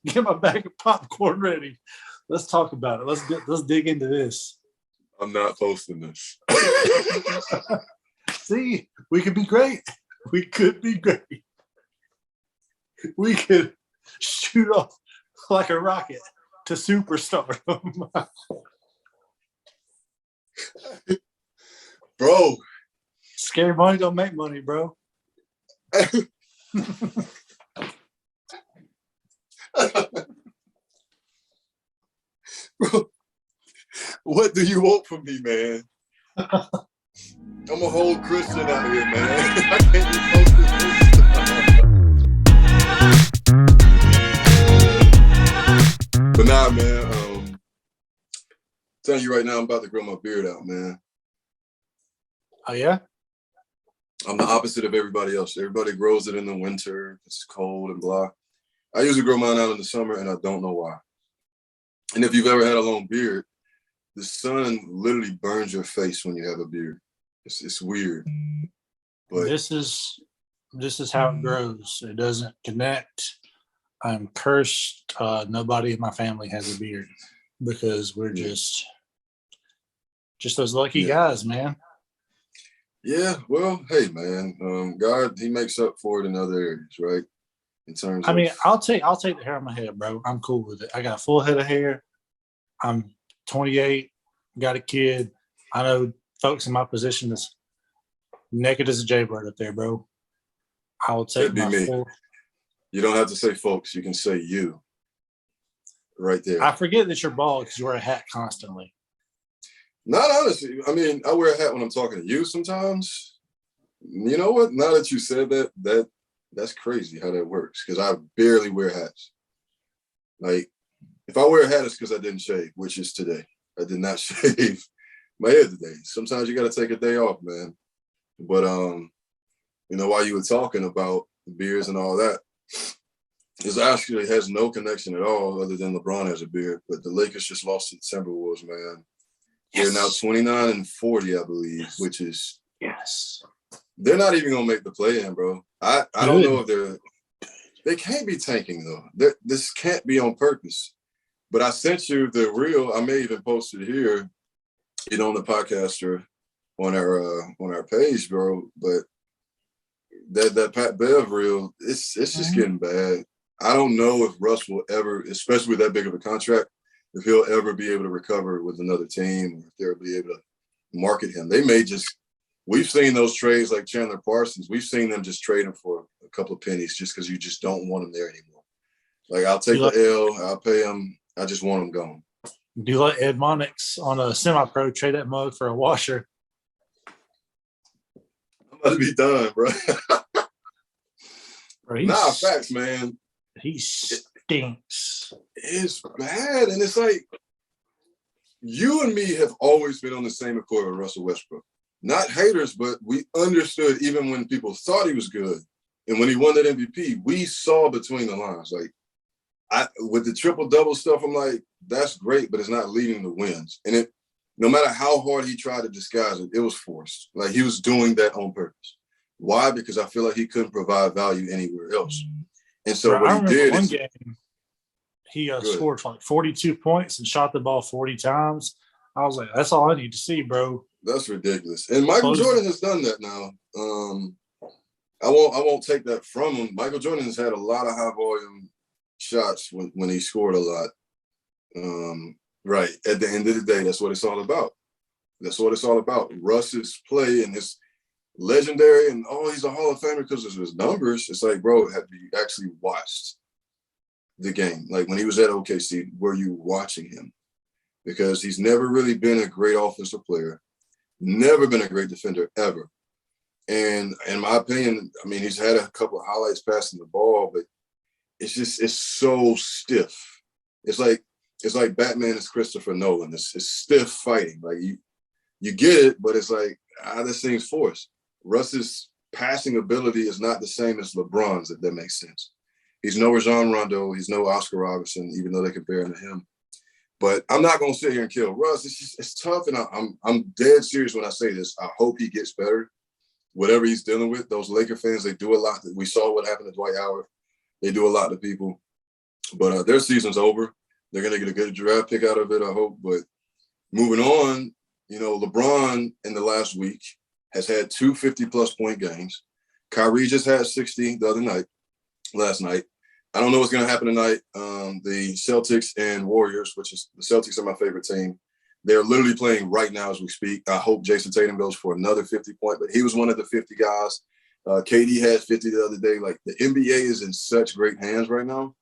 Get my bag of popcorn ready. Let's talk about it. Let's dig into this. I'm not posting this. See, we could be great. We could be great. We could shoot off like a rocket to superstardom. Bro. Scary money don't make money, bro. Bro, what do you want from me, man? I'm a whole Christian out here, man. I can't be posting this. But nah, man. Telling you right now, I'm about to grow my beard out, man. Oh yeah? I'm the opposite of everybody else. Everybody grows it in the winter. It's cold and blah. I usually grow mine out in the summer, and I don't know why. And if you've ever had a long beard, the sun literally burns your face when you have a beard. It's weird. But this is how it grows. It doesn't connect. I'm cursed. Nobody in my family has a beard because we're just those lucky guys, man. Yeah, well, hey, man, God, he makes up for it in other areas, right? In terms of, I'll take the hair on my head, bro. I'm cool with it. I got a full head of hair. I'm 28, got a kid. I know folks in my position is naked as a jaybird up there, bro. I will take my full. You don't have to say folks. You can say you. Right there. I forget that you're bald because you wear a hat constantly. Not honestly. I mean, I wear a hat when I'm talking to you sometimes. You know what? Now that you said that's crazy how that works because I barely wear hats. Like, if I wear a hat, it's because I didn't shave, which is today. I did not shave my head today. Sometimes you got to take a day off, man. But, while you were talking about beards and all that, it actually has no connection at all other than LeBron has a beard. But the Lakers just lost to the Timberwolves, man. Yes. They're now 29-40, I believe, which is they're not even gonna make the play-in, bro. I don't know if they can't be tanking though. This can't be on purpose. But I sent you the reel. I may even post it here, on the podcast or on our page, bro. But that Pat Bev reel, it's just getting bad. I don't know if Russ will ever, especially with that big of a contract, if he'll ever be able to recover with another team, or if they'll be able to market him. They may just, we've seen those trades like Chandler Parsons. We've seen them just trade him for a couple of pennies just because you just don't want him there anymore. Like, I'll take the L, I'll pay him. I just want him gone. Do you let Ed Monix on a semi-pro trade that mug for a washer? I'm about to be done, bro. Nah, facts, man. He stinks. It's bad. And it's like, you and me have always been on the same accord with Russell Westbrook. Not haters, but we understood even when people thought he was good. And when he won that MVP, we saw between the lines. Like, with the triple-double stuff, I'm like, that's great, but it's not leading to wins. And no matter how hard he tried to disguise it, it was forced. Like, he was doing that on purpose. Why? Because I feel like he couldn't provide value anywhere else. And so what he did is game, he scored for like 42 points and shot the ball 40 times. I was like, that's all I need to see, bro. That's ridiculous. And Michael Jordan has done that now. I won't take that from him. Michael Jordan has had a lot of high volume shots when he scored a lot. Right. At the end of the day, that's what it's all about. That's what it's all about. Russ's play and his legendary, and he's a Hall of Famer because of his numbers. It's like, bro, have you actually watched the game? Like, when he was at OKC, were you watching him? Because he's never really been a great offensive player, never been a great defender ever. And in my opinion, I mean, he's had a couple of highlights passing the ball, but it's so stiff. It's like Batman is Christopher Nolan. It's stiff fighting. Like, you get it, but it's like, this seems forced. Russ's passing ability is not the same as LeBron's, if that makes sense. He's no Rajon Rondo. He's no Oscar Robertson, even though they compare him to him. But I'm not going to sit here and kill Russ. It's tough, and I'm dead serious when I say this. I hope he gets better. Whatever he's dealing with, those Laker fans, they do a lot. We saw what happened to Dwight Howard. They do a lot to people. But their season's over. They're going to get a good draft pick out of it, I hope. But moving on, LeBron in the last week has had 2 50-plus point games. Kyrie just had 60 last night. I don't know what's going to happen tonight. The Celtics and Warriors, the Celtics are my favorite team. They're literally playing right now as we speak. I hope Jason Tatum goes for another 50-point, but he was one of the 50 guys. KD had 50 the other day. Like, the NBA is in such great hands right now,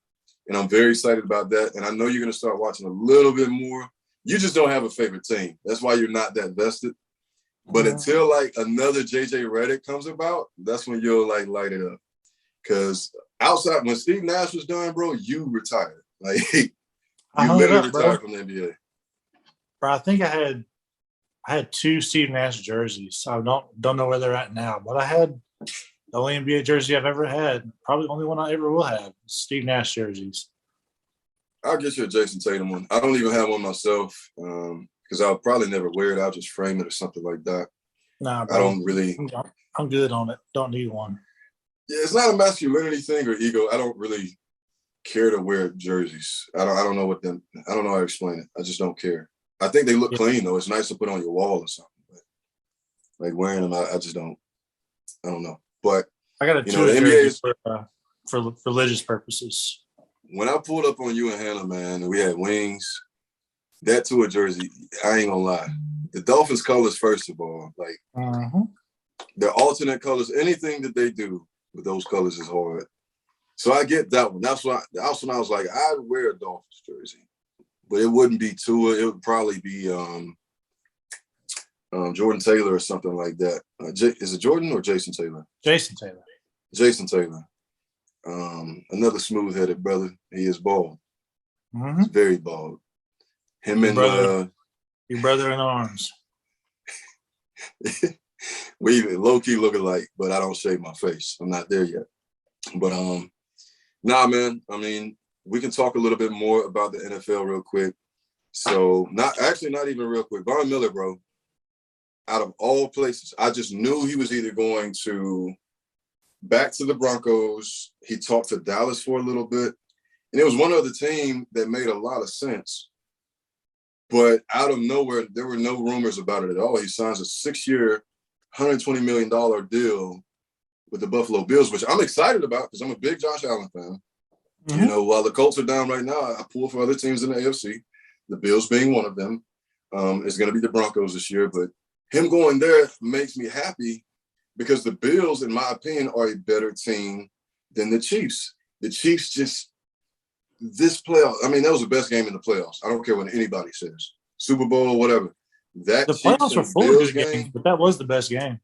and I'm very excited about that. And I know you're going to start watching a little bit more. You just don't have a favorite team. That's why you're not that vested. But until like another JJ Redick comes about, that's when you'll like light it up. Because outside, when Steve Nash was done, bro, you retired. Like, you literally retired from the NBA. Bro, I think I had 2 Steve Nash jerseys. I don't know where they're at now, but I had the only NBA jersey I've ever had. Probably the only one I ever will have. Steve Nash jerseys. I'll get you a Jason Tatum one. I don't even have one myself because I'll probably never wear it. I'll just frame it or something like that. Nah, bro. I don't really. I'm good on it. Don't need one. Yeah, it's not a masculinity thing or ego. I don't really care to wear jerseys. I don't know I don't know how to explain it. I just don't care. I think they look clean though. It's nice to put on your wall or something. But like wearing them, I just don't. I don't know. But I got the NBA is for religious purposes. When I pulled up on you and Hannah, man, and we had wings, that Tua jersey, I ain't gonna lie. The Dolphins colors, first of all, like their alternate colors, anything that they do with those colors is hard. So I get that one. That's when I was like, I'd wear a Dolphins jersey, but it wouldn't be Tua. It would probably be Jordan Taylor or something like that. Is it Jordan or Jason Taylor? Jason Taylor. Jason Taylor. Another smooth-headed brother. He is bald. He's very bald. Him your and brother, your brother in arms. We low-key look alike, but I don't shave my face. I'm not there yet. But nah, man. I mean, we can talk a little bit more about the NFL real quick. So not even real quick. Von Miller, bro. Out of all places, I just knew he was either going to back to the Broncos. He talked to Dallas for a little bit. And it was one other team that made a lot of sense. But out of nowhere, there were no rumors about it at all. He signs a 6-year, $120 million deal with the Buffalo Bills, which I'm excited about because I'm a big Josh Allen fan. While the Colts are down right now, I pull for other teams in the AFC, the Bills being one of them. It's going to be the Broncos this year. But him going there makes me happy because the Bills, in my opinion, are a better team than the Chiefs. The Chiefs just, this playoff, I mean, that was the best game in the playoffs. I don't care what anybody says. Super Bowl, whatever. The playoffs were full of good games, but that was the best game.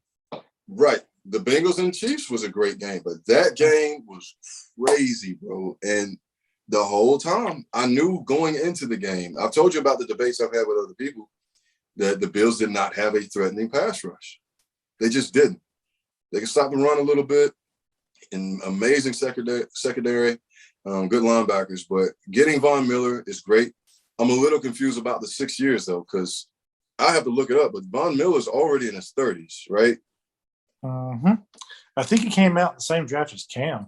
Right. The Bengals and Chiefs was a great game, but that game was crazy, bro. And the whole time, I knew going into the game, I've told you about the debates I've had with other people, that the Bills did not have a threatening pass rush. They just didn't. They can stop and run a little bit. And amazing secondary, good linebackers. But getting Von Miller is great. I'm a little confused about the 6 years, though, because I have to look it up. But Von Miller's already in his 30s, right? I think he came out in the same draft as Cam.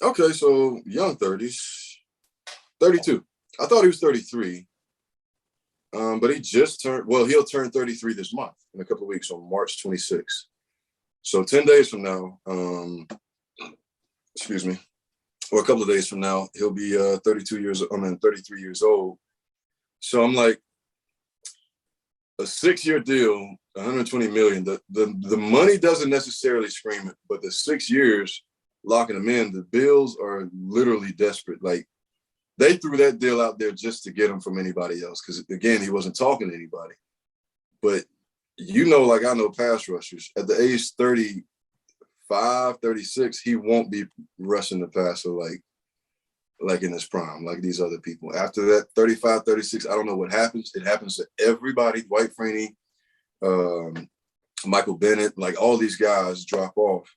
Okay, so young 30s. 32. I thought he was 33. But he just turned, he'll turn 33 this month in a couple of weeks on March 26th. So 10 days from now, or a couple of days from now, he'll be 33 years old. So I'm like, a 6-year deal, $120 million. The money doesn't necessarily scream it, but the 6 years locking them in, the Bills are literally desperate. Like, they threw that deal out there just to get him from anybody else. Because, again, he wasn't talking to anybody. But, like I know pass rushers, at the age 35, 36, he won't be rushing the passer like in his prime, like these other people. After that, 35, 36, I don't know what happens. It happens to everybody. Dwight Freeney, Michael Bennett, like all these guys drop off.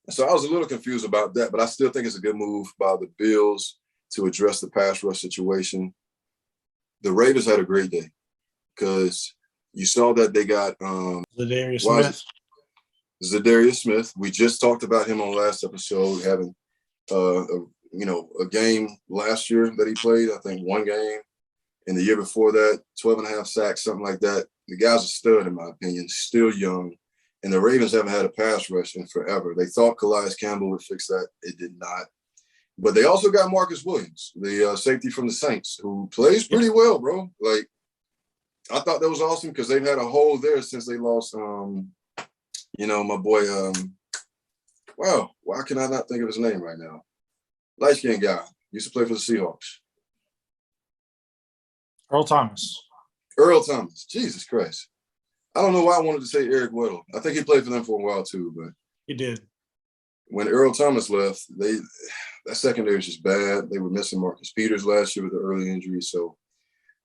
And so I was a little confused about that, but I still think it's a good move by the Bills to address the pass rush situation. The Ravens had a great day because you saw that they got Zadarius Smith. We just talked about him on last episode, having a game last year that he played, I think one game. And the year before that, 12 and a half sacks, something like that. The guy's a stud, in my opinion, still young. And the Ravens haven't had a pass rush in forever. They thought Calais Campbell would fix that. It did not. But they also got Marcus Williams, the safety from the Saints, who plays pretty well, bro. Like, I thought that was awesome because they've had a hole there since they lost, my boy, wow, why can I not think of his name right now? Light-skinned guy. Used to play for the Seahawks. Earl Thomas. Jesus Christ. I don't know why I wanted to say Eric Weddle. I think he played for them for a while too, but He did. when Earl Thomas left, that secondary is just bad. They were missing Marcus Peters last year with the early injury. So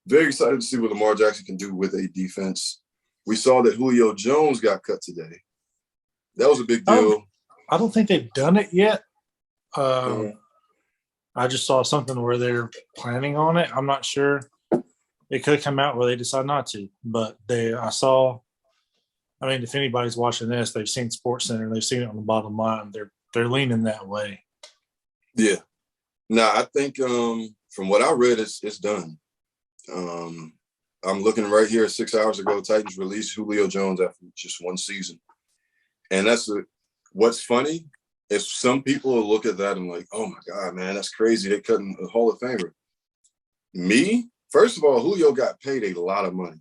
very excited to see what Lamar Jackson can do with a defense. We saw that Julio Jones got cut today. That was a big deal. I don't think they've done it yet. I just saw something where they're planning on it. I'm not sure. It could come out where they decide not to. But if anybody's watching this, they've seen SportsCenter, they've seen it on the bottom line. They're leaning that way. Yeah. Now, I think from what I read, it's done. I'm looking right here 6 hours ago, Titans released Julio Jones after just one season. And what's funny is some people will look at that and like, oh my God, man, that's crazy. They're cutting a Hall of Famer. Me, first of all, Julio got paid a lot of money.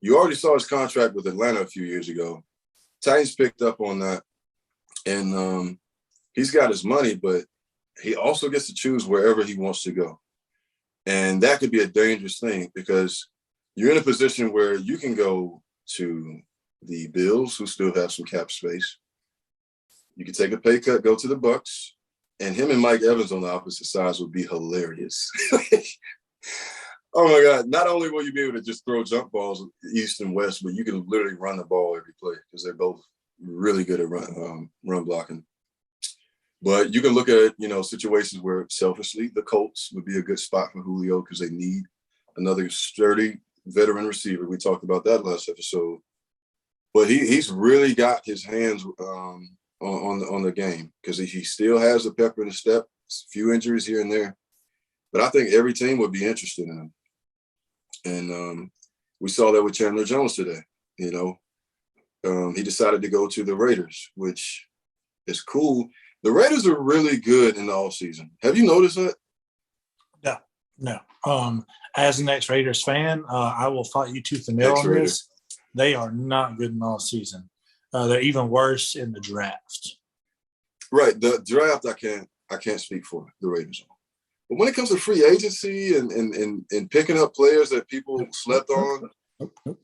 You already saw his contract with Atlanta a few years ago. Titans picked up on that. And he's got his money, but he also gets to choose wherever he wants to go. And that could be a dangerous thing because you're in a position where you can go to the Bills, who still have some cap space. You could take a pay cut, go to the Bucks, and him and Mike Evans on the opposite sides would be hilarious. Oh my God! Not only will you be able to just throw jump balls east and west, but you can literally run the ball every play because they're both really good at run blocking. But you can look at situations where selfishly the Colts would be a good spot for Julio because they need another sturdy veteran receiver. We talked about that last episode. But he's really got his hands on the game because he still has the pepper in the step. A few injuries here and there, but I think every team would be interested in him. And we saw that with Chandler Jones today. He decided to go to the Raiders, which is cool. The Raiders are really good in the offseason. Have you noticed that? No. As an ex-Raiders fan, I will fight you tooth and nail on this. They are not good in all season. They're even worse in the draft. Right. The draft, I can't speak for the Raiders on. But when it comes to free agency and picking up players that people slept on,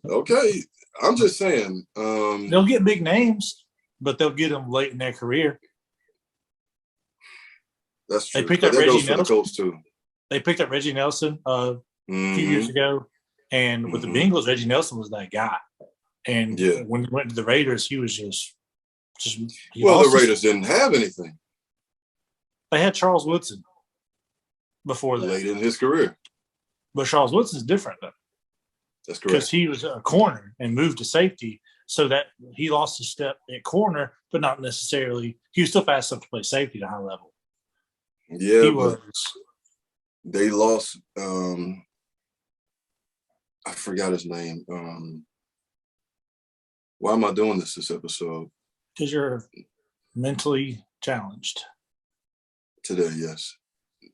okay, I'm just saying. They'll get big names, but they'll get them late in their career. That's true. They picked up Reggie Nelson. The Colts too. They picked up Reggie Nelson a few years ago, and with the Bengals, Reggie Nelson was that guy. And when he went to the Raiders, he was just. The Raiders didn't have anything. They had Charles Woodson before that. Late in his career. But Charles Woodson's different, though. That's correct. Because he was a corner and moved to safety, so that he lost his step at corner, but not necessarily – he was still fast enough to play safety at a high level. Yeah, but they lost I forgot his name. Why am I doing this episode? Because you're mentally challenged. Today, yes.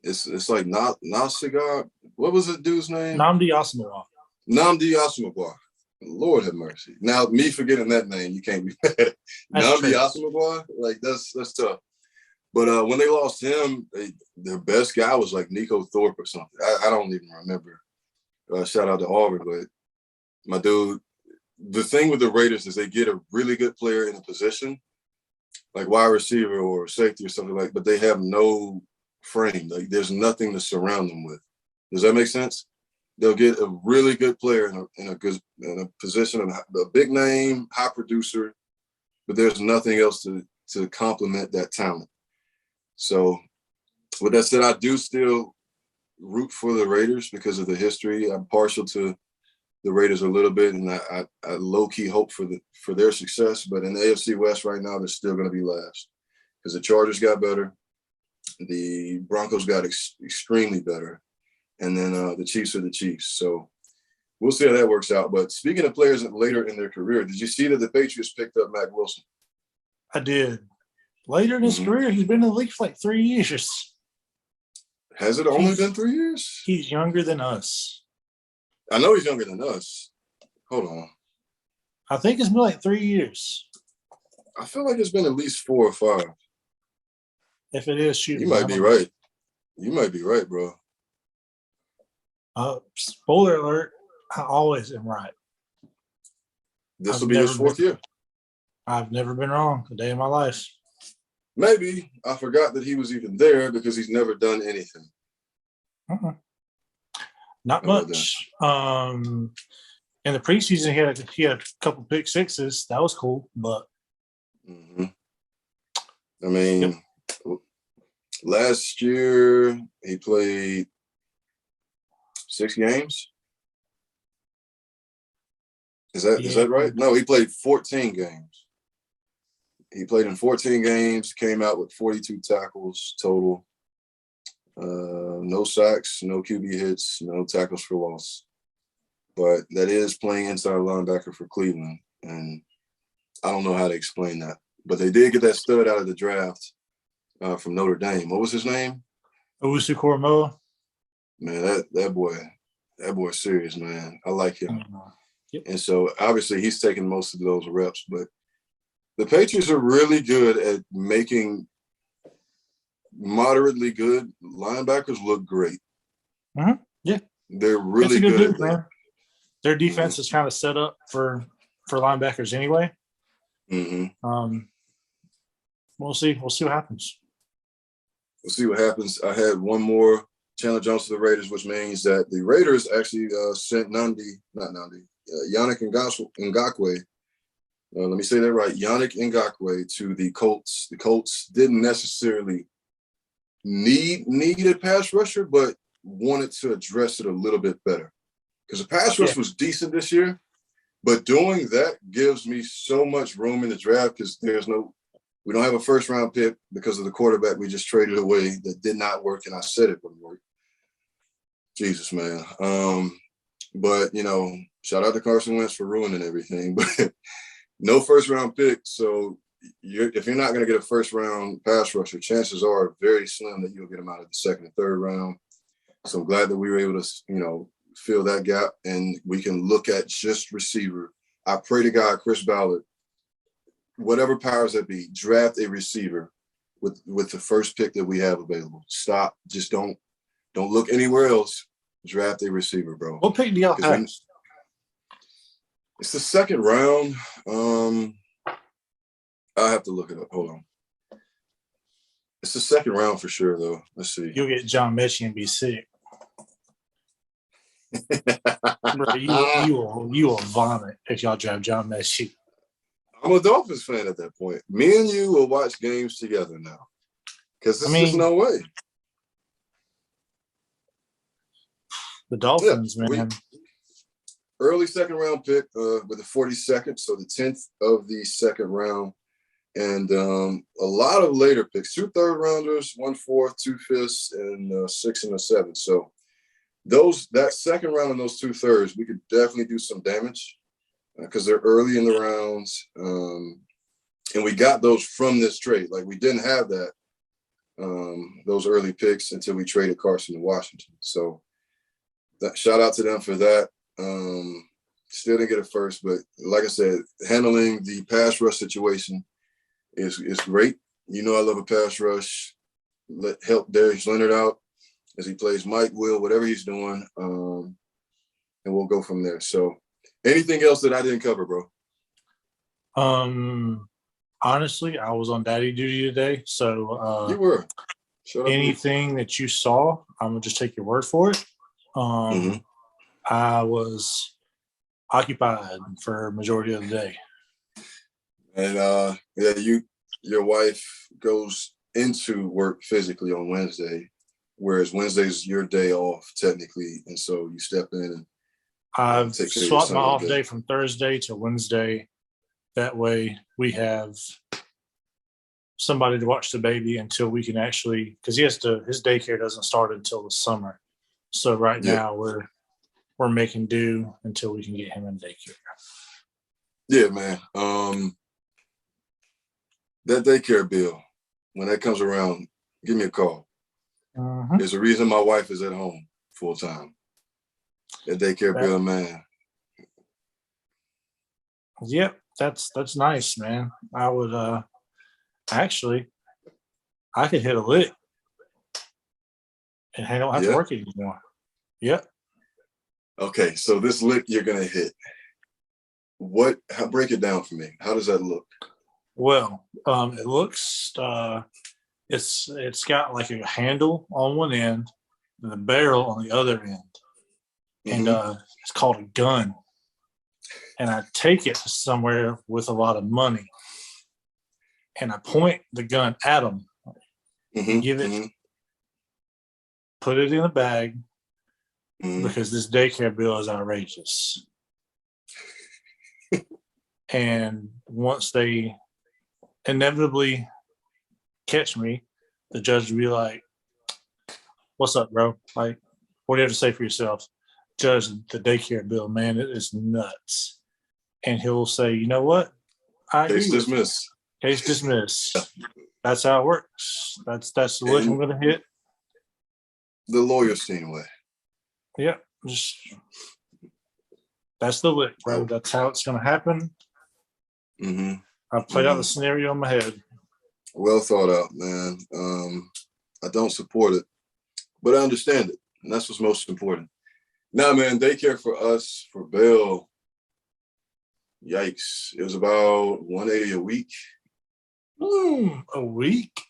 It's like Nasigar. What was the dude's name? Nnamdi Asomugha. Nnamdi Asomugha. Lord have mercy. Now, me forgetting that name, you can't be mad. Nnamdi Asomugha, like that's tough. But when they lost him, their best guy was like Nico Thorpe or something. I don't even remember. Shout out to Auburn, but my dude, the thing with the Raiders is they get a really good player in a position, like wide receiver or safety or something like, but they have no frame. Like there's nothing to surround them with. Does that make sense? They'll get a really good player in a position of a big name, high producer, but there's nothing else to complement that talent. So with that said, I do still root for the Raiders because of the history. I'm partial to the Raiders a little bit, and I low-key hope for their success. But in the AFC West right now, they're still going to be last because the Chargers got better. The Broncos got extremely better. And then the Chiefs are the Chiefs. So we'll see how that works out. But speaking of players later in their career, did you see that the Patriots picked up Mac Wilson? I did. Later in his career, he's been in the league for like 3 years. Has it only been 3 years? He's younger than us. I know he's younger than us. Hold on. I think it's been like 3 years. I feel like it's been at least 4 or 5. If it is, shoot. You might be right. You might be right, bro. Spoiler alert, I always am right. This will be his 4th year. I've never been wrong a day in my life. Maybe. I forgot that he was even there because he's never done anything. Not much. In the preseason, he had a couple pick sixes. That was cool, but I mean, last year he played 6 games. Is that right? No, he played 14 games. He played in 14 games, came out with 42 tackles total. No sacks, no QB hits, no tackles for loss. But that is playing inside linebacker for Cleveland. And I don't know how to explain that. But they did get that stud out of the draft from Notre Dame. What was his name? Owusu Koromoa. Man, that boy's serious, man. I like him. Yep. And so obviously he's taking most of those reps, but the Patriots are really good at making moderately good linebackers look great. Yeah. They're really good at that. Man. Their defense is kind of set up for linebackers anyway. We'll see. We'll see what happens. We'll see what happens. I had one more Chandler Jones to the Raiders, which means that the Raiders actually sent Yannick Ngakoue. Let me say that right. Yannick Ngakoue to the Colts. The Colts didn't necessarily need a pass rusher, but wanted to address it a little bit better. Because the pass rush was decent this year, but doing that gives me so much room in the draft because we don't have a first round pick because of the quarterback we just traded away that did not work, and I said it wouldn't work. Jesus, man. But, shout out to Carson Wentz for ruining everything, but no first round pick. So if you're not going to get a first round pass rusher, chances are very slim that you'll get him out of the second and third round. So I'm glad that we were able to, fill that gap and we can look at just receiver. I pray to God, Chris Ballard, whatever powers that be, draft a receiver with the first pick that we have available. Stop. Just don't look anywhere else. Draft a receiver, bro. What pick do y'all have? It's the second round. I have to look it up. Hold on. It's the second round for sure, though. Let's see. You'll get John Mechie and be sick. Bro, you will vomit if y'all draft John Mechie. I'm a Dolphins fan at that point. Me and you will watch games together now. Because there's no way. The Dolphins, man. Early second round pick with the 42nd, so the 10th of the second round. And a lot of later picks, 2 third-rounders, 1 fourth, 2 fifths, and 6 and a 7. So that second round and those 2 thirds, we could definitely do some damage because they're early in the rounds. And we got those from this trade. Like, we didn't have that, those early picks until we traded Carson to Washington. So shout out to them for that. Still didn't get it first, but like I said, handling the pass rush situation is great. I love a pass rush. Help Darius Leonard out as he plays Mike, Will, whatever he's doing, and we'll go from there. So anything else that I didn't cover, bro? Honestly, I was on daddy duty today, so you were. Anything that you saw, I'm gonna just take your word for it. I was occupied for a majority of the day. And your wife goes into work physically on Wednesday, whereas Wednesday's your day off technically, and so you step in and I've swapped my off day from Thursday to Wednesday. That way we have somebody to watch the baby until we can actually, because his daycare doesn't start until the summer. So right now we're making do until we can get him in daycare. Yeah, man. That daycare bill, when that comes around, give me a call. Mm-hmm. There's a reason my wife is at home full time. That daycare bill, man. Yep, that's nice, man. I would actually I could hit a lick and I don't have to work anymore. Yep. Okay, so this lick you're gonna hit. Break it down for me. How does that look? Well, it looks it's got like a handle on one end and a barrel on the other end. Mm-hmm. And it's called a gun. And I take it to somewhere with a lot of money. And I point the gun at them. Mm-hmm. Give it, put it in a bag because this daycare bill is outrageous. And once they inevitably catch me, the judge will be like, "What's up, bro? Like, what do you have to say for yourself?" Judge, the daycare bill, man, it is nuts. And he'll say, "You know what? Case dismissed. Case dismissed." That's how it works. That's the lick I'm going to hit. The lawyer's seen way. Yeah, that's the lick, bro. That's how it's going to happen. Mm-hmm. I've played out the scenario in my head. Well thought out, man. I don't support it, but I understand it, and that's what's most important. Now, man, daycare for us, for Bill, yikes. It was about $180 a week. A week?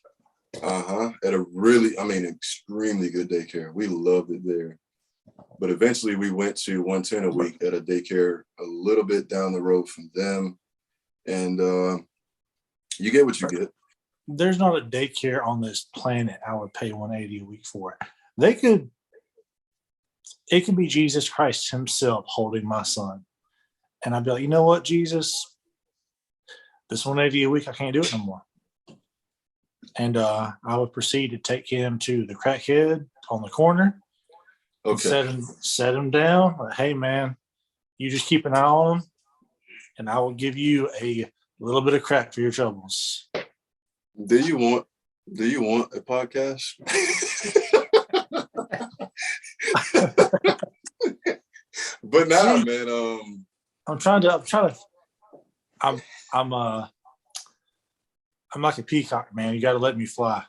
At a extremely good daycare. We loved it there. But eventually we went to $110 a week at a daycare a little bit down the road from them. And you get what you get. There's not a daycare on this planet I would pay $180 a week for. It could be Jesus Christ himself holding my son. And I'd be like, you know what, Jesus? This $180 a week, I can't do it no more. And I would proceed to take him to the crackhead on the corner. Okay. And set him down. Like, hey, man, you just keep an eye on him, and I will give you a little bit of crack for your troubles. Do you want a podcast? But now, man, I'm like a peacock, man. You got to let me fly.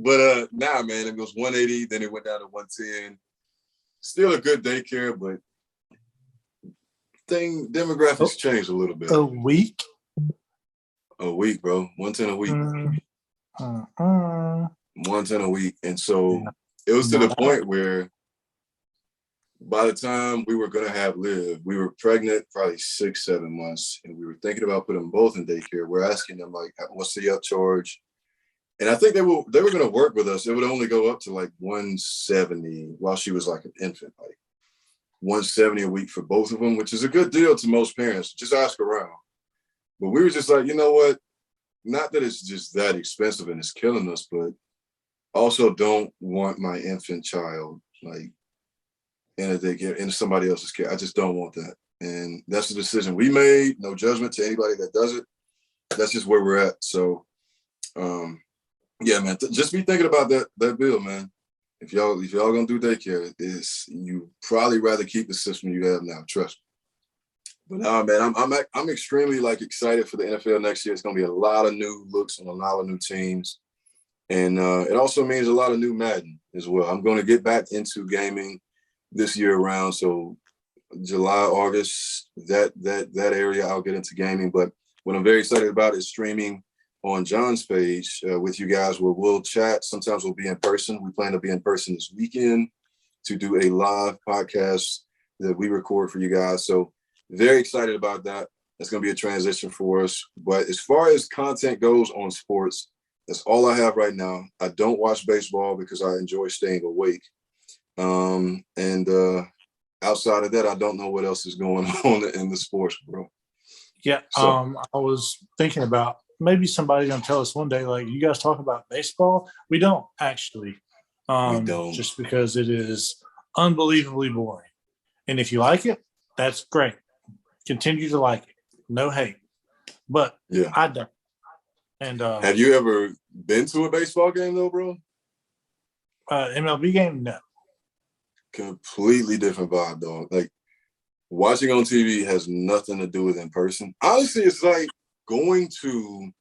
But now, man, it goes 180, then it went down to 110. Still a good daycare, but demographics changed a little bit. A week? A week, bro. 110 a week. 110 a week. And so it was to the point where by the time we were going to have Liv, we were pregnant probably 6-7 months, and we were thinking about putting them both in daycare. We're asking them, like, what's the upcharge? And I think they were going to work with us. It would only go up to like 170 while she was like an infant, like 170 a week for both of them, which is a good deal to most parents. Just ask around. But we were just like, you know what? Not that it's just that expensive and it's killing us, but also don't want my infant child like in a daycare in somebody else's care. I just don't want that. And that's the decision we made. No judgment to anybody that does it. That's just where we're at. So, yeah, man, just be thinking about that bill, man. If y'all gonna do daycare, you probably rather keep the system you have now. Trust me. But man, I'm extremely like excited for the NFL next year. It's gonna be a lot of new looks on a lot of new teams, and it also means a lot of new Madden as well. I'm going to get back into gaming this year around, so July, August, that area I'll get into gaming. But what I'm very excited about is streaming on John's page with you guys, where we'll chat. Sometimes we'll be in person. We plan to be in person this weekend to do a live podcast that we record for you guys. So very excited about that. That's going to be a transition for us. But as far as content goes on sports, that's all I have right now. I don't watch baseball because I enjoy staying awake. And outside of that, I don't know what else is going on in the sports, bro. Yeah. So I was thinking about maybe somebody's gonna tell us one day, like, you guys talk about baseball. We don't actually. we don't. Just because it is unbelievably boring. And if you like it, that's great. Continue to like it. No hate. But Yeah. I don't. And Have you ever been to a baseball game though, bro? MLB game, no. Completely different vibe, dog. Like watching on TV has nothing to do with in person. Honestly, it's like going to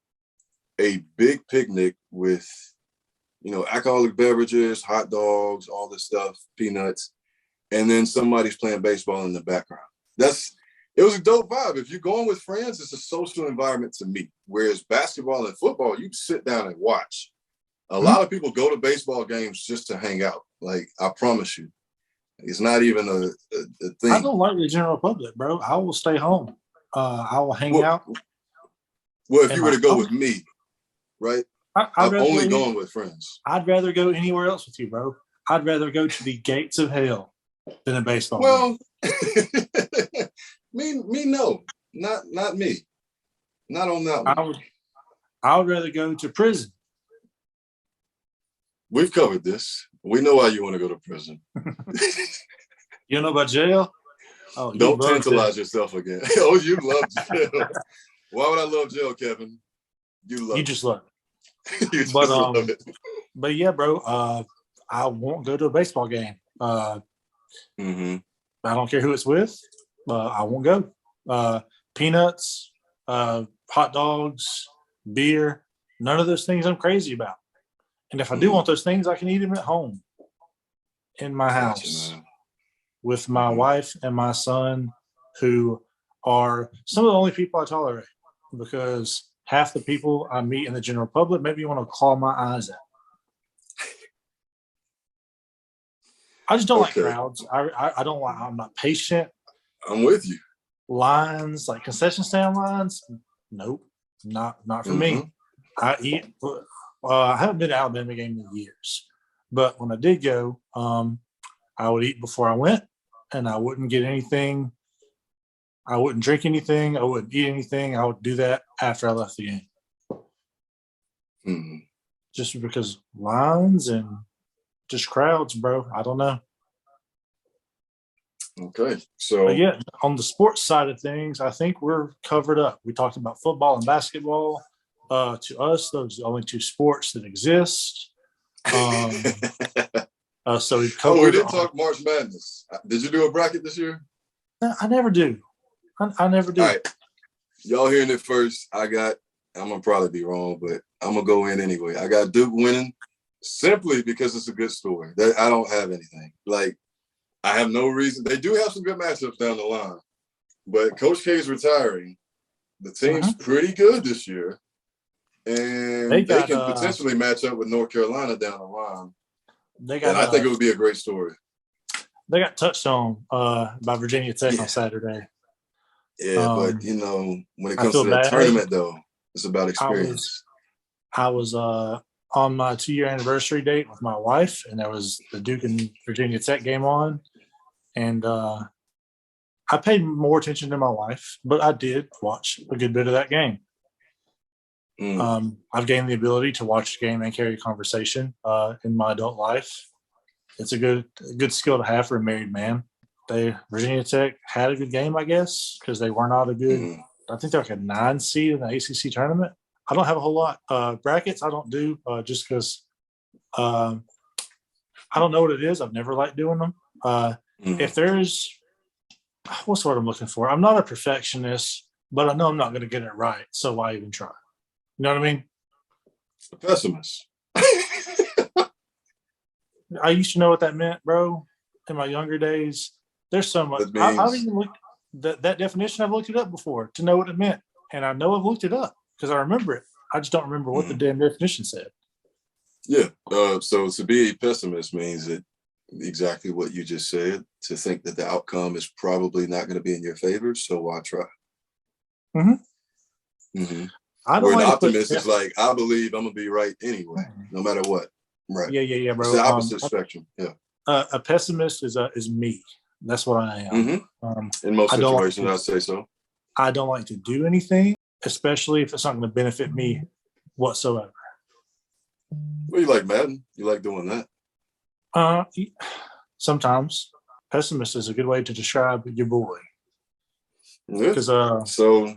a big picnic with, alcoholic beverages, hot dogs, all this stuff, peanuts, and then somebody's playing baseball in the background. It was a dope vibe. If you're going with friends, it's a social environment to me. Whereas basketball and football, you sit down and watch. A lot of people go to baseball games just to hang out. Like, I promise you. It's not even a thing. I don't like the general public, bro. I will stay home. I will hang out. Well, if you were to go with me, right? I've only gone with friends. I'd rather go anywhere else with you, bro. I'd rather go to the gates of hell than a baseball game. me no. Not me. Not on that one. I would rather go to prison. We've covered this. We know why you want to go to prison. You don't know about jail? Oh, don't tantalize yourself again. Oh, you love jail. Why would I love jail, Kevin? You just love it. You just love it. But yeah, bro, I won't go to a baseball game. I don't care who it's with. I won't go. Peanuts, hot dogs, beer, none of those things I'm crazy about. And if I do want those things, I can eat them at home in my house with my wife and my son, who are some of the only people I tolerate, because half the people I meet in the general public, maybe you want to claw my eyes out. I just don't like crowds. I don't like, I'm not patient. I'm with you. Lines, like concession stand lines, nope, not for me. I eat. I haven't been to Alabama game in years, but when I did go, I would eat before I went, and I wouldn't get anything. I wouldn't drink anything. I wouldn't eat anything. I would do that after I left the game. Just because lines and just crowds, bro. I don't know. Okay, so but yeah, on the sports side of things, I think we're covered up. We talked about football and basketball. To us, those are the only two sports that exist. So we've covered. We didn't talk March Madness. Did you do a bracket this year? I never do. I never do. All right, y'all hearing it first. I'm gonna probably be wrong, but I'm gonna go in anyway. I got Duke winning simply because it's a good story. I don't have anything. Like, I have no reason. They do have some good matchups down the line, but Coach K is retiring. The team's pretty good this year, and they can potentially match up with North Carolina down the line. And I think it would be a great story. They got touched on by Virginia Tech on Saturday. Yeah, but when it comes to that tournament, though, it's about experience. I was on my 2-year anniversary date with my wife, and there was the Duke and Virginia Tech game on. And I paid more attention to my wife, but I did watch a good bit of that game. I've gained the ability to watch the game and carry a conversation in my adult life. It's a good skill to have for a married man. Virginia Tech had a good game, I guess, because they were not a good. I think they're like a 9 seed in the ACC tournament. I don't have a whole lot brackets. I don't do just because I don't know what it is. I've never liked doing them. If there's what's what I'm looking for? I'm not a perfectionist, but I know I'm not going to get it right. So why even try? You know what I mean? A pessimist. I used to know what that meant, bro. In my younger days, there's so much. I've even looked that definition. I've looked it up before to know what it meant, and I know I've looked it up because I remember it. I just don't remember what the damn definition said. Yeah. So to be a pessimist means that exactly what you just said. To think that the outcome is probably not going to be in your favor, so why try? Where an optimist is like, I believe I'm gonna be right anyway, no matter what. Right. Yeah, bro. It's the opposite spectrum. Yeah. A pessimist is me. That's what I am. In most situations, I'd say so. I don't like to do anything, especially if it's not going to benefit me whatsoever. Well, you like Madden? You like doing that? Sometimes pessimist is a good way to describe your boy. Yeah. Because So,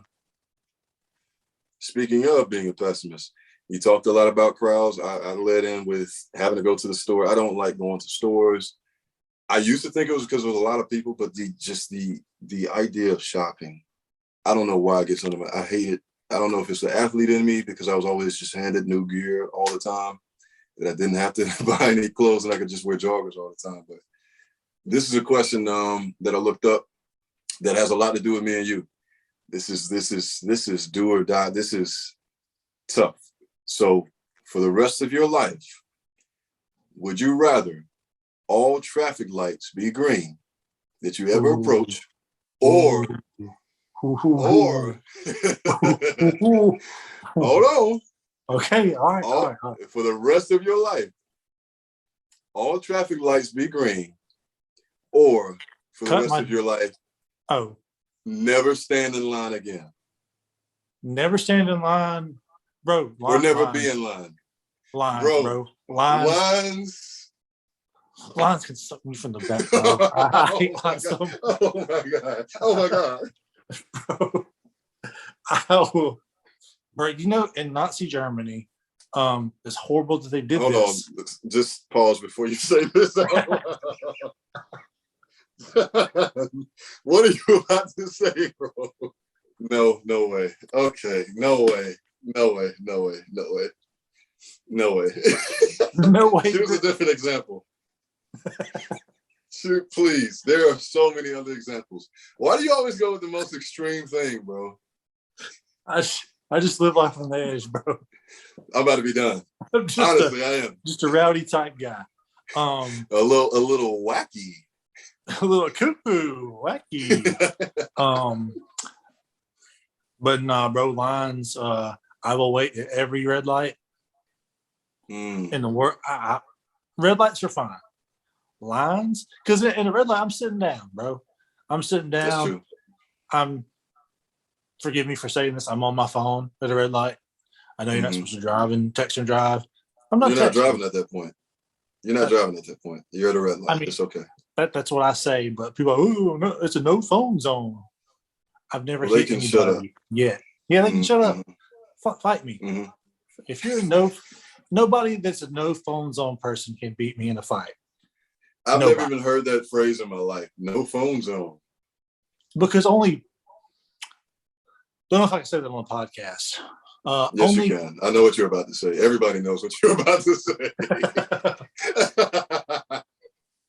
speaking of being a pessimist, you talked a lot about crowds. I led in with having to go to the store. I don't like going to stores. I used to think it was because there was a lot of people, but the idea of shopping, I don't know why it gets under my. I hate it. I don't know if it's the athlete in me because I was always just handed new gear all the time, that I didn't have to buy any clothes and I could just wear joggers all the time. But this is a question that I looked up that has a lot to do with me and you. This is do or die. This is tough. So for the rest of your life, would you rather all traffic lights be green that you ever approach, or hold on. Okay, all right. For the rest of your life, all traffic lights be green, or for the rest of your life, never stand in line again. Never stand in line, bro. Or never be in line. Lines, bro. Lines can suck me from the back, bro. I hate lines so much. Oh my god. Bro. Bro, you know, in Nazi Germany, it's horrible that they did Hold this. on. Just pause before you say this. What are you about to say, bro? No way. Okay. No way. No way. Choose a different example. Shoot, please. There are so many other examples. Why do you always go with the most extreme thing, bro? I just live life on the edge, bro. I'm about to be done. Honestly, I am. Just a rowdy type guy. A little wacky. A little cuckoo, wacky. But nah, bro, lines, I will wait at every red light. In the world, red lights are fine. Lines, because in a red light, I'm sitting down, bro. I'm sitting down. Forgive me for saying this. I'm on my phone at a red light. I know you're not supposed to drive and text and drive. You're not driving at that point. You're not driving at that point. You're at a red light. I mean, it's okay. That's what I say. But people are, oh, no, it's a no phone zone. I've never hit anybody yet. Yeah, they can shut up. Fight me. If you're nobody that's a no phone zone person can beat me in a fight. I've never even heard that phrase in my life. No phone zone. Because don't know if I can say that on a podcast. Yes, you can. I know what you're about to say. Everybody knows what you're about to say.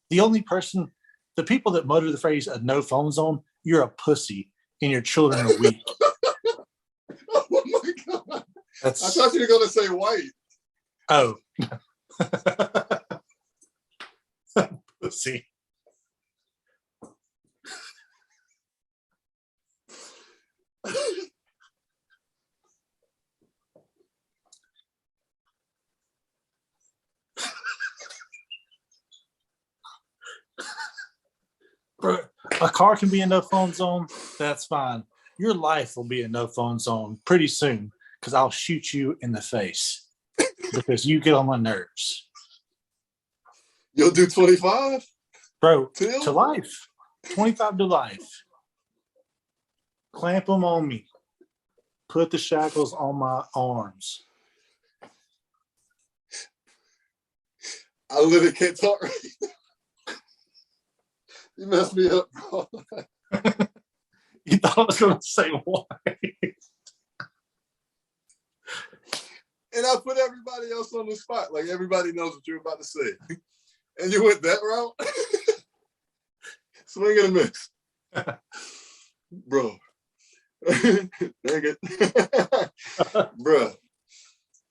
The people that mutter the phrase a no phone zone, you're a pussy and your children are weak. Oh my God. I thought you were going to say white. Oh. Pussy. Bro, a car can be a no phone zone. That's fine. Your life will be a no phone zone pretty soon because I'll shoot you in the face because you get on my nerves. You'll do 25? Bro, to life. 25 to life. Clamp them on me. Put the shackles on my arms. I literally can't talk right now. You messed me up, bro. You thought I was going to say why. And I put everybody else on the spot. Like, everybody knows what you're about to say. And you went that route? Swing and a miss. Bro. Dang it. Bro.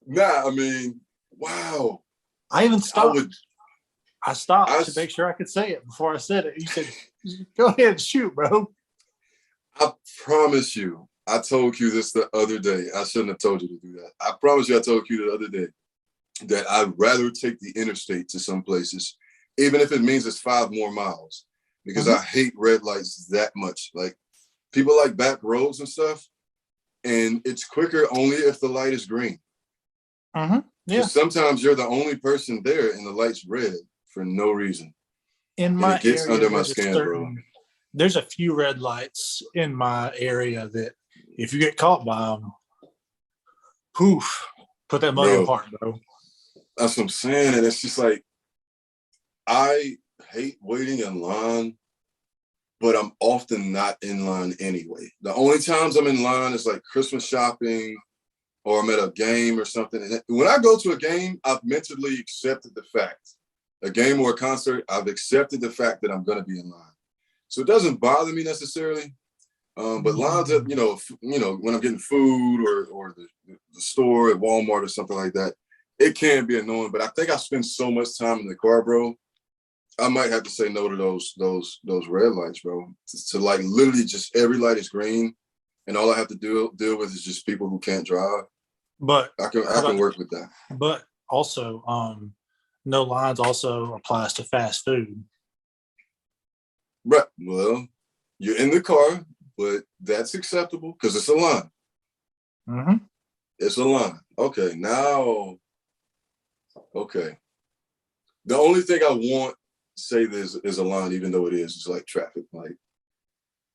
Nah, I mean, wow. I even stopped. I stopped to make sure I could say it before I said it. You said, go ahead and shoot, bro. I promise you, I told you this the other day. I shouldn't have told you to do that. I promise you, I told you the other day that I'd rather take the interstate to some places, even if it means it's 5 more miles, because I hate red lights that much. Like, people like back roads and stuff, and it's quicker only if the light is green. Yeah. Sometimes you're the only person there and the light's red for no reason. In my it gets area, under my skin, bro. There's a few red lights in my area that if you get caught by them, poof, put that mug in park, bro. That's what I'm saying. And it's just like, I hate waiting in line, but I'm often not in line anyway. The only times I'm in line is like Christmas shopping or I'm at a game or something. And when I go to a game, I've mentally accepted the fact, a game or a concert, I've accepted the fact that I'm going to be in line. So it doesn't bother me necessarily. But lines at, you know, when I'm getting food or the store at Walmart or something like that, it can be annoying. But I think I spend so much time in the car, bro. I might have to say no to those red lights, bro. To like literally just every light is green, and all I have to deal with is just people who can't drive. But I can work with that. But also, no lines also applies to fast food. Right. Well, you're in the car, but that's acceptable because it's a line. It's a line. Okay. Now, okay. The only thing I want to say this is a line, even though it is like traffic, like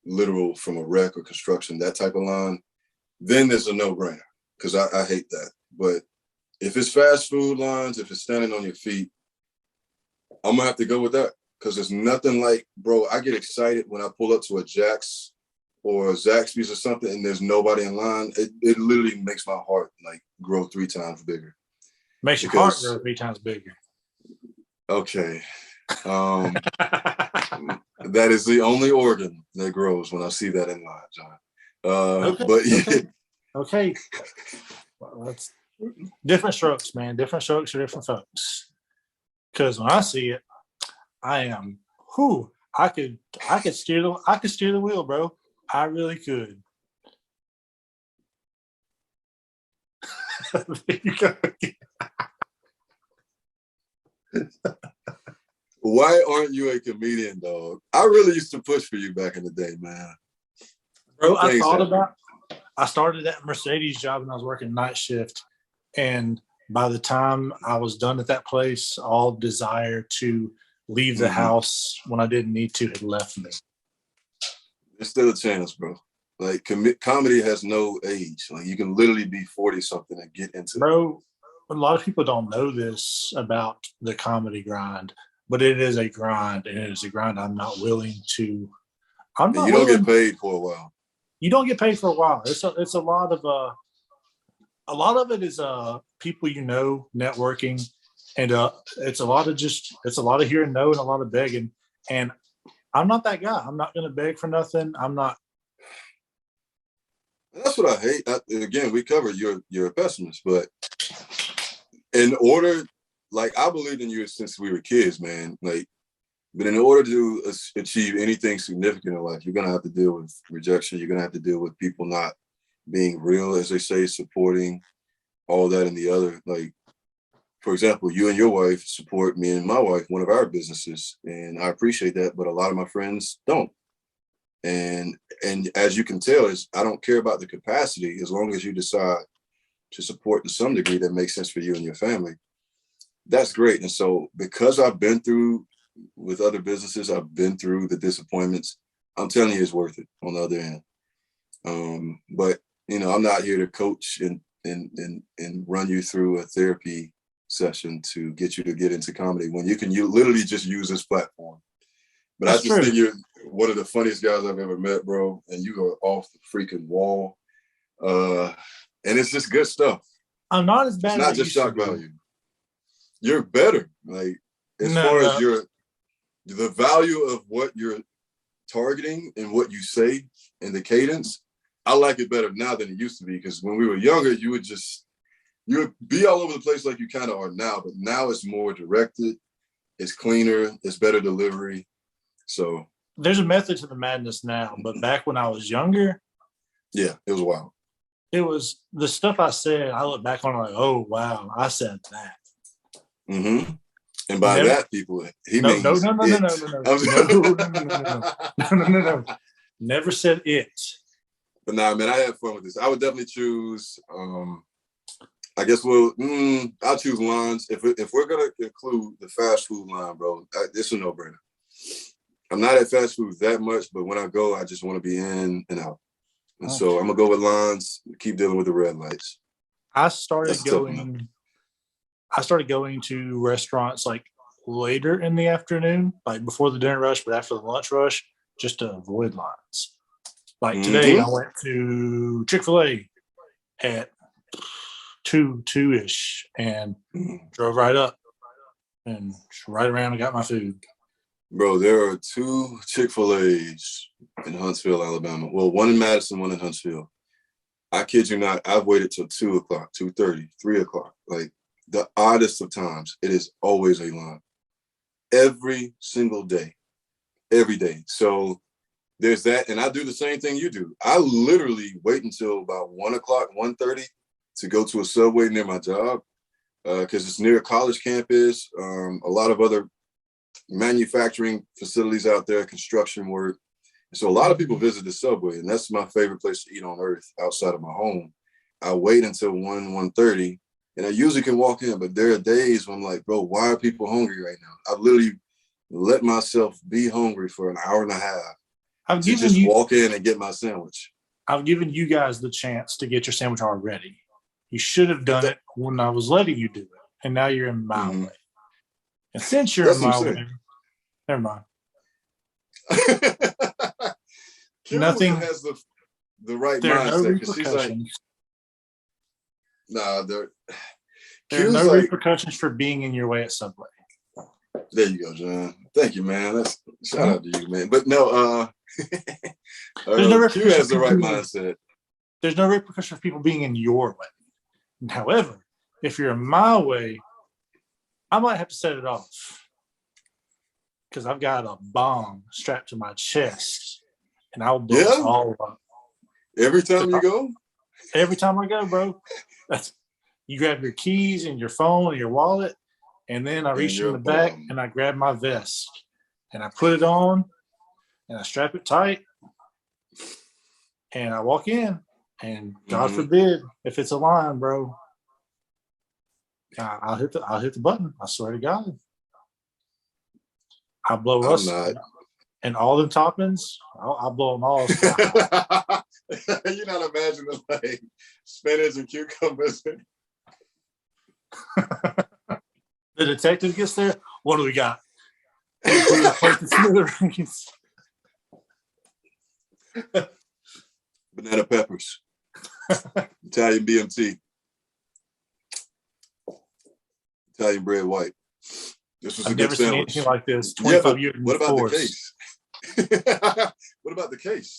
literal from a wreck or construction, that type of line, then there's a no-brainer because I hate that. But if it's fast food lines, if it's standing on your feet, I'm going to have to go with that because there's nothing like, bro, I get excited when I pull up to a Jack's or a Zaxby's or something and there's nobody in line. It literally makes my heart like grow 3 times bigger. Makes your heart grow 3 times bigger. Okay. That is the only organ that grows when I see that in line, John. Okay. But yeah. Okay. Well, that's different strokes, man. Different strokes for different folks. Because when I see it, I am, I could steer the wheel, bro. I really could. There you go. Why aren't you a comedian, dog? I really used to push for you back in the day, man. Bro, I started that Mercedes job when I was working night shift. And by the time I was done at that place, all desire to leave the house when I didn't need to had left me. There's still a chance, bro. Like comedy has no age. Like you can literally be 40 something and get into it. Bro, a lot of people don't know this about the comedy grind, but it is a grind, and it is a grind I'm not willing to. You don't get paid for a while. You don't get paid for a while. It's a lot of it is people you know, networking, and it's a lot of hearing no and a lot of begging. And I'm not that guy. I'm not going to beg for nothing. I'm not. That's what I hate. Again, we covered you're a pessimist, but in order, like I believed in you since we were kids, man. Like, but in order to achieve anything significant in life, you're gonna have to deal with rejection. You're gonna have to deal with people not being real, as they say, supporting all that and the other. Like, for example, you and your wife support me and my wife, one of our businesses, and I appreciate that. But a lot of my friends don't. And as you can tell, I don't care about the capacity as long as you decide to support to some degree that makes sense for you and your family. That's great. And so because I've been through with other businesses, I've been through the disappointments, I'm telling you it's worth it on the other end. But I'm not here to coach and run you through a therapy session to get you to get into comedy when you literally just use this platform. But that's I just think you're one of the funniest guys I've ever met, bro. And you are off the freaking wall. And it's just good stuff. I'm not as bad. It's not just shock value. You're better. Like as far as the value of what you're targeting and what you say and the cadence, I like it better now than it used to be. Because when we were younger, you would be all over the place like you kind of are now. But now it's more directed. It's cleaner. It's better delivery. So there's a method to the madness now, but back when I was younger, yeah, it was wild. It was the stuff I said. I look back on it like, oh wow, I said that. Mm-hmm. And by that, people, he means no. Never said it. But nah, man, I had fun with this. I would definitely choose. I guess I'll choose lunch. If we're gonna include the fast food line, bro, it's a no-brainer. I'm not at fast food that much, but when I go, I just want to be in and out. And so I'm gonna go with lines. Keep dealing with the red lights. I started going to restaurants like later in the afternoon, like before the dinner rush, but after the lunch rush, just to avoid lines. Like today, I went to Chick-fil-A at 2-ish and drove right up and right around and got my food. Bro, there are 2 Chick-fil-A's in Huntsville, Alabama. Well, one in Madison, one in Huntsville. I kid you not, I've waited till 2 o'clock, 2:30, 3 o'clock. Like the oddest of times, it is always a line. Every single day. Every day. So there's that. And I do the same thing you do. I literally wait until about 1 o'clock, 1:30 to go to a Subway near my job because it's near a college campus, a lot of other manufacturing facilities out there, construction work. And so a lot of people visit the Subway, and that's my favorite place to eat on earth outside of my home. I wait until 1:30, and I usually can walk in, but there are days when I'm like, bro, why are people hungry right now? I've literally let myself be hungry for an hour and a half to just walk in and get my sandwich. I've given you guys the chance to get your sandwich already. You should have done it when I was letting you do it, and now you're in my way. And since you're in my way, never mind. Nothing has the right mindset because she's like, nah, there are no repercussions for being in your way at Subway. There you go, John. Thank you, man. Shout out to you, man. But no, Q has the right mindset. There's no repercussion for people being in your way. However, if you're in my way, I might have to set it off because I've got a bomb strapped to my chest, and I'll blow it all up. Every time you go? Every time I go, bro. You grab your keys and your phone and your wallet, and then I reach in the back and I grab my vest and I put it on and I strap it tight and I walk in. And God forbid if it's a line, bro, I'll hit the button. I swear to God, I'll blow us and all the toppings. I'll blow them all. You're not imagining like spinach and cucumbers. The detective gets there. What do we got? Banana peppers. Italian BMT. Italian bread white. This was a good sandwich. I've never seen anything like this. 25 years. What about the case? What about the case?